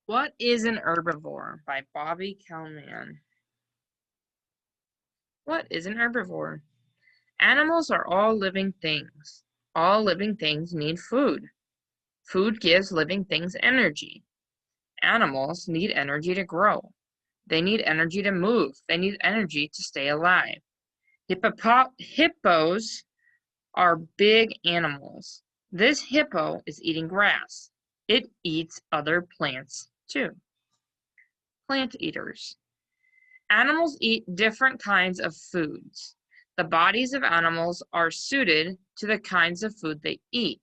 What is an herbivore? By Bobby Kalman. What is an herbivore? Animals are all living things. All living things need food. Food gives living things energy. Animals need energy to grow. They need energy to move. They need energy to stay alive. Hippos are big animals. This hippo is eating grass. It eats other plants too. Plant eaters. Animals eat different kinds of foods. The bodies of animals are suited to the kinds of food they eat.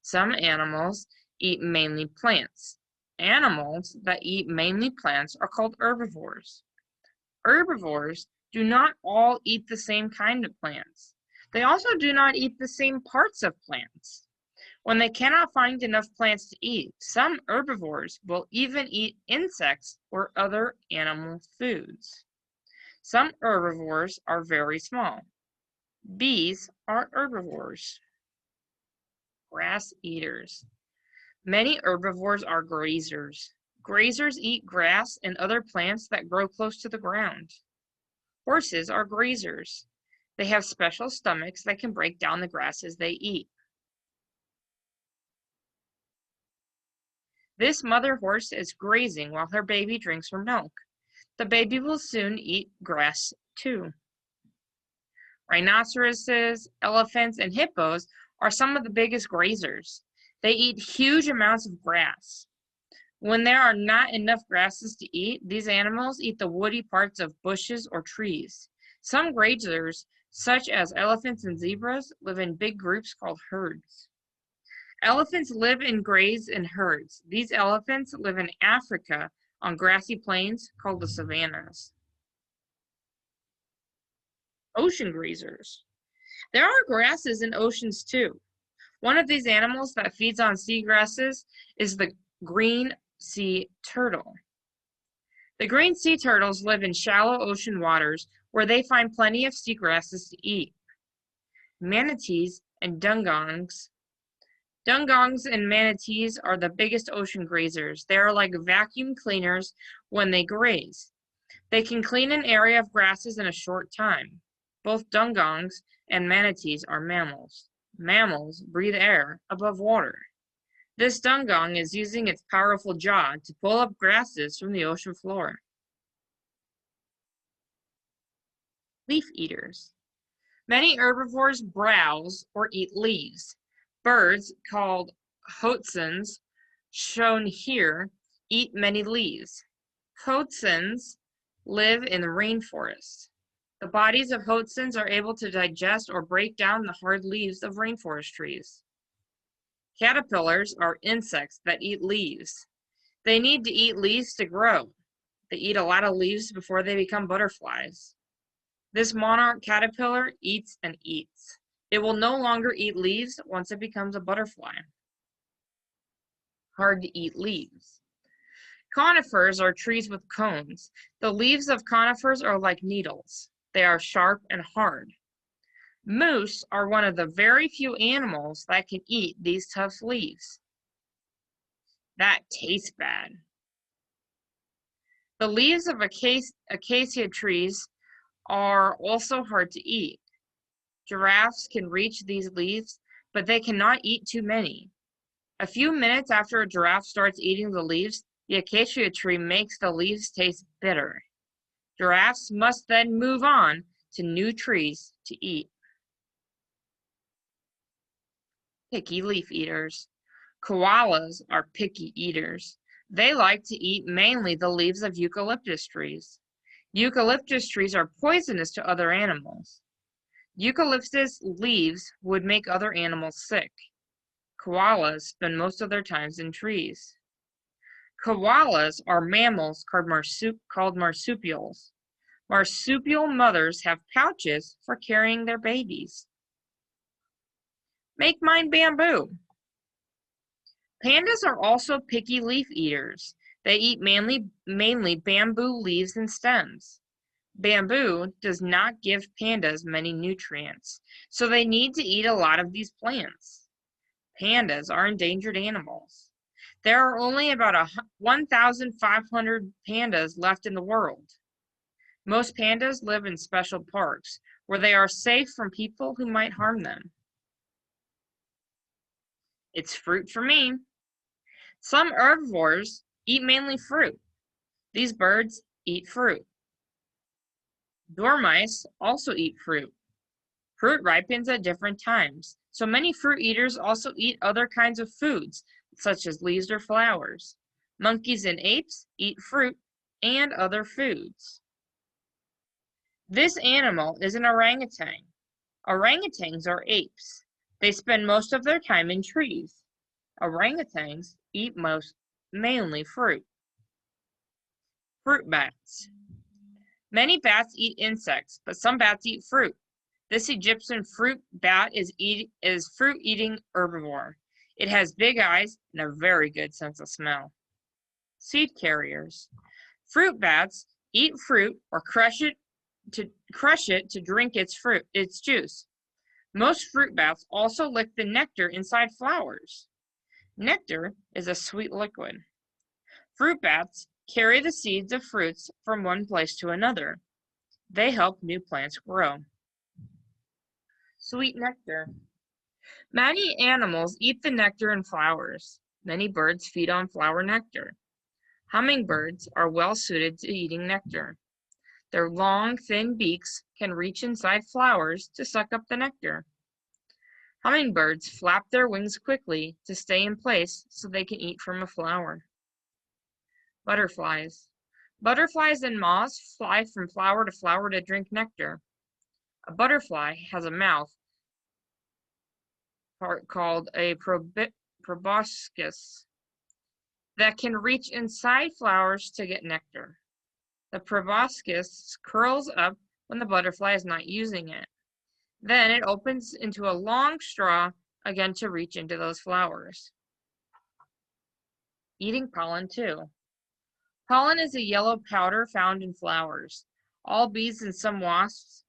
Some animals eat mainly plants. Animals that eat mainly plants are called herbivores. Herbivores do not all eat the same kind of plants. They also do not eat the same parts of plants. When they cannot find enough plants to eat, some herbivores will even eat insects or other animal foods. Some herbivores are very small. Bees are herbivores. Grass eaters. Many herbivores are grazers. Grazers eat grass and other plants that grow close to the ground. Horses are grazers. They have special stomachs that can break down the grasses they eat. This mother horse is grazing while her baby drinks her milk. The baby will soon eat grass too. Rhinoceroses, elephants, and hippos are some of the biggest grazers. They eat huge amounts of grass. When there are not enough grasses to eat, these animals eat the woody parts of bushes or trees. Some grazers, such as elephants and zebras, live in big groups called herds. Elephants live and graze in herds. These elephants live in Africa on grassy plains called the savannas. Ocean grazers. There are grasses in oceans too. One of these animals that feeds on seagrasses is the green sea turtle. The green sea turtles live in shallow ocean waters where they find plenty of seagrasses to eat. Manatees and dugongs. Dugongs and manatees are the biggest ocean grazers. They are like vacuum cleaners when they graze. They can clean an area of grasses in a short time. Both dugongs and manatees are mammals. Mammals breathe air above water. This dugong is using its powerful jaw to pull up grasses from the ocean floor. Leaf eaters. Many herbivores browse or eat leaves. Birds called hoatzins, shown here, eat many leaves. Hoatzins live in the rainforest. The bodies of hoatzins are able to digest or break down the hard leaves of rainforest trees. Caterpillars are insects that eat leaves. They need to eat leaves to grow. They eat a lot of leaves before they become butterflies. This monarch caterpillar eats and eats. It will no longer eat leaves once it becomes a butterfly. Hard to eat leaves. Conifers are trees with cones. The leaves of conifers are like needles. They are sharp and hard. Moose are one of the very few animals that can eat these tough leaves. That tastes bad. The leaves of acacia trees are also hard to eat. Giraffes can reach these leaves, but they cannot eat too many. A few minutes after a giraffe starts eating the leaves, the acacia tree makes the leaves taste bitter. Giraffes must then move on to new trees to eat. Picky leaf eaters. Koalas are picky eaters. They like to eat mainly the leaves of eucalyptus trees. Eucalyptus trees are poisonous to other animals. Eucalyptus leaves would make other animals sick. Koalas spend most of their time in trees. Koalas are mammals called marsupials. Marsupial mothers have pouches for carrying their babies. Make mine bamboo. Pandas are also picky leaf eaters. They eat mainly bamboo leaves and stems. Bamboo does not give pandas many nutrients, so they need to eat a lot of these plants. Pandas are endangered animals. There are only about 1,500 pandas left in the world. Most pandas live in special parks where they are safe from people who might harm them. It's fruit for me. Some herbivores eat mainly fruit. These birds eat fruit. Dormice also eat fruit. Fruit ripens at different times, so many fruit eaters also eat other kinds of foods, such as leaves or flowers. Monkeys and apes eat fruit and other foods. This animal is an orangutan. Orangutans are apes. They spend most of their time in trees. Orangutans eat mainly fruit. Fruit bats. Many bats eat insects, but some bats eat fruit. This Egyptian fruit bat is fruit-eating herbivore. It has big eyes and a very good sense of smell. Seed carriers. Fruit bats eat fruit or crush it to drink its juice. Most fruit bats also lick the nectar inside flowers. Nectar is a sweet liquid. Fruit bats carry the seeds of fruits from one place to another. They help new plants grow. Sweet nectar. Many animals eat the nectar in flowers. Many birds feed on flower nectar. Hummingbirds are well suited to eating nectar. Their long, thin beaks can reach inside flowers to suck up the nectar. Hummingbirds flap their wings quickly to stay in place so they can eat from a flower. Butterflies. Butterflies and moths fly from flower to flower to drink nectar. A butterfly has a mouth part called a proboscis that can reach inside flowers to get nectar. The proboscis curls up when the butterfly is not using it. Then it opens into a long straw again to reach into those flowers. Eating pollen too. Pollen is a yellow powder found in flowers. All bees and some wasps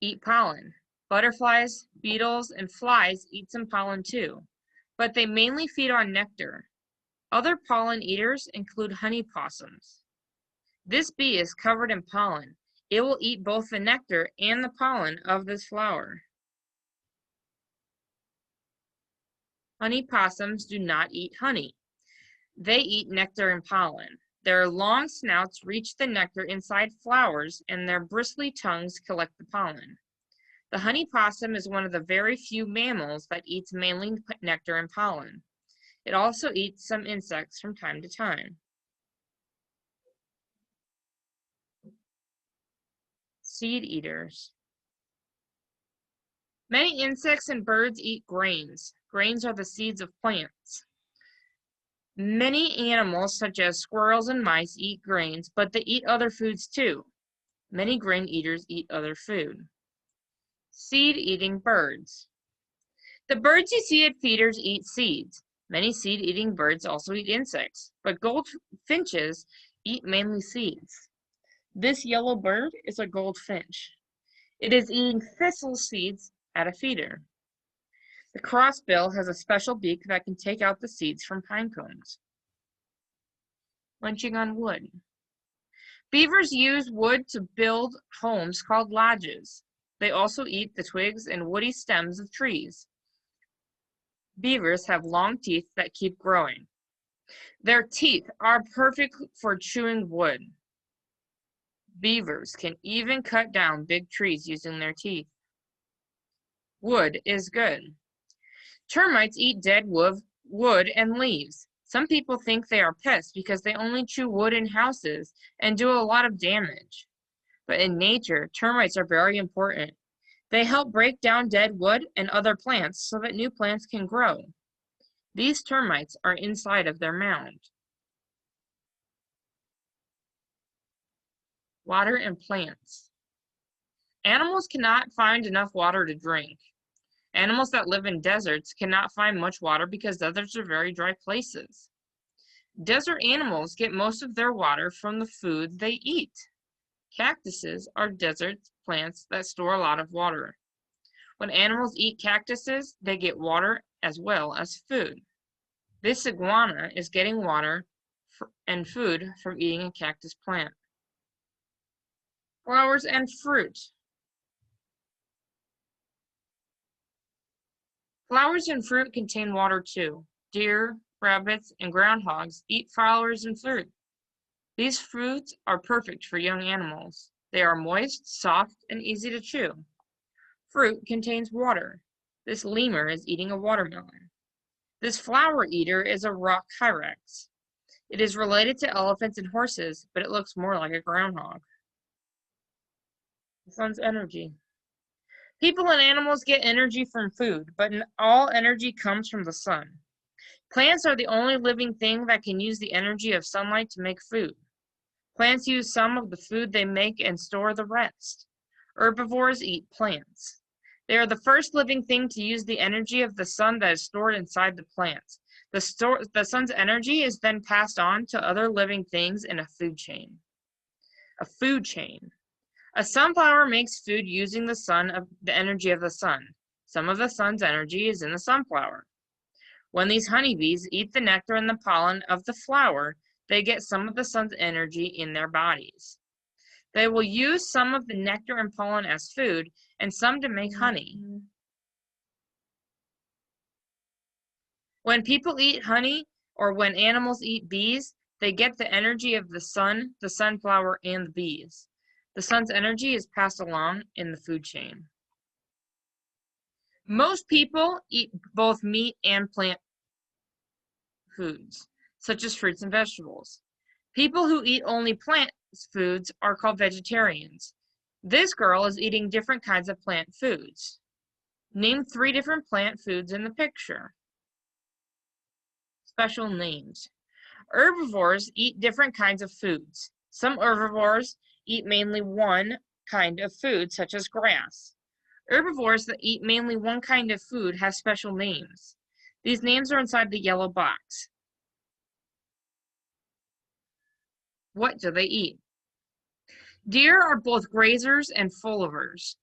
eat pollen. Butterflies, beetles, and flies eat some pollen too, but they mainly feed on nectar. Other pollen eaters include honey possums. This bee is covered in pollen. It will eat both the nectar and the pollen of this flower. Honey possums do not eat honey. They eat nectar and pollen. Their long snouts reach the nectar inside flowers, and their bristly tongues collect the pollen. The honey possum is one of the very few mammals that eats mainly nectar and pollen. It also eats some insects from time to time. Seed eaters. Many insects and birds eat grains. Grains are the seeds of plants. Many animals, such as squirrels and mice, eat grains, but they eat other foods too. Many grain eaters eat other food. Seed-eating birds. The birds you see at feeders eat seeds. Many seed-eating birds also eat insects, but goldfinches eat mainly seeds. This yellow bird is a goldfinch. It is eating thistle seeds at a feeder. The crossbill has a special beak that can take out the seeds from pine cones. Munching on wood. Beavers use wood to build homes called lodges. They also eat the twigs and woody stems of trees. Beavers have long teeth that keep growing. Their teeth are perfect for chewing wood. Beavers can even cut down big trees using their teeth. Wood is good. Termites eat dead wood and leaves. Some people think they are pests because they only chew wood in houses and do a lot of damage. But in nature, termites are very important. They help break down dead wood and other plants so that new plants can grow. These termites are inside of their mound. Water and plants. Animals cannot find enough water to drink. Animals that live in deserts cannot find much water because deserts are very dry places. Desert animals get most of their water from the food they eat. Cactuses are desert plants that store a lot of water. When animals eat cactuses, they get water as well as food. This iguana is getting water and food from eating a cactus plant. Flowers and fruit. Flowers and fruit contain water too. Deer, rabbits, and groundhogs eat flowers and fruit. These fruits are perfect for young animals. They are moist, soft, and easy to chew. Fruit contains water. This lemur is eating a watermelon. This flower eater is a rock hyrax. It is related to elephants and horses, but it looks more like a groundhog. The sun's energy. People and animals get energy from food, but all energy comes from the sun. Plants are the only living thing that can use the energy of sunlight to make food. Plants use some of the food they make and store the rest. Herbivores eat plants. They are the first living thing to use the energy of the sun that is stored inside the plants. The sun's energy is then passed on to other living things in a food chain. A food chain. A sunflower makes food using the energy of the sun. Some of the sun's energy is in the sunflower. When these honeybees eat the nectar and the pollen of the flower, they get some of the sun's energy in their bodies. They will use some of the nectar and pollen as food and some to make honey. When people eat honey or when animals eat bees, they get the energy of the sun, the sunflower, and the bees. The sun's energy is passed along in the food chain. Most people eat both meat and plant foods, such as fruits and vegetables. People who eat only plant foods are called vegetarians. This girl is eating different kinds of plant foods. Name 3 different plant foods in the picture. Special names. Herbivores eat different kinds of foods. Some herbivores eat mainly one kind of food, such as grass. Herbivores that eat mainly one kind of food have special names. These names are inside the yellow box. What do they eat? Deer are both grazers and foliivores.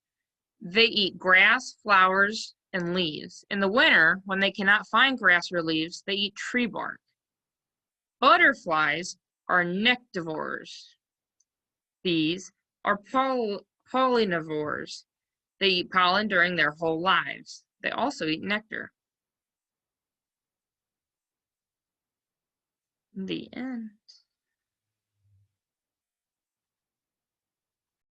They eat grass, flowers, and leaves. In the winter, when they cannot find grass or leaves, they eat tree bark. Butterflies are nectivores. Bees are pollinivores. They eat pollen during their whole lives. They also eat nectar. The end.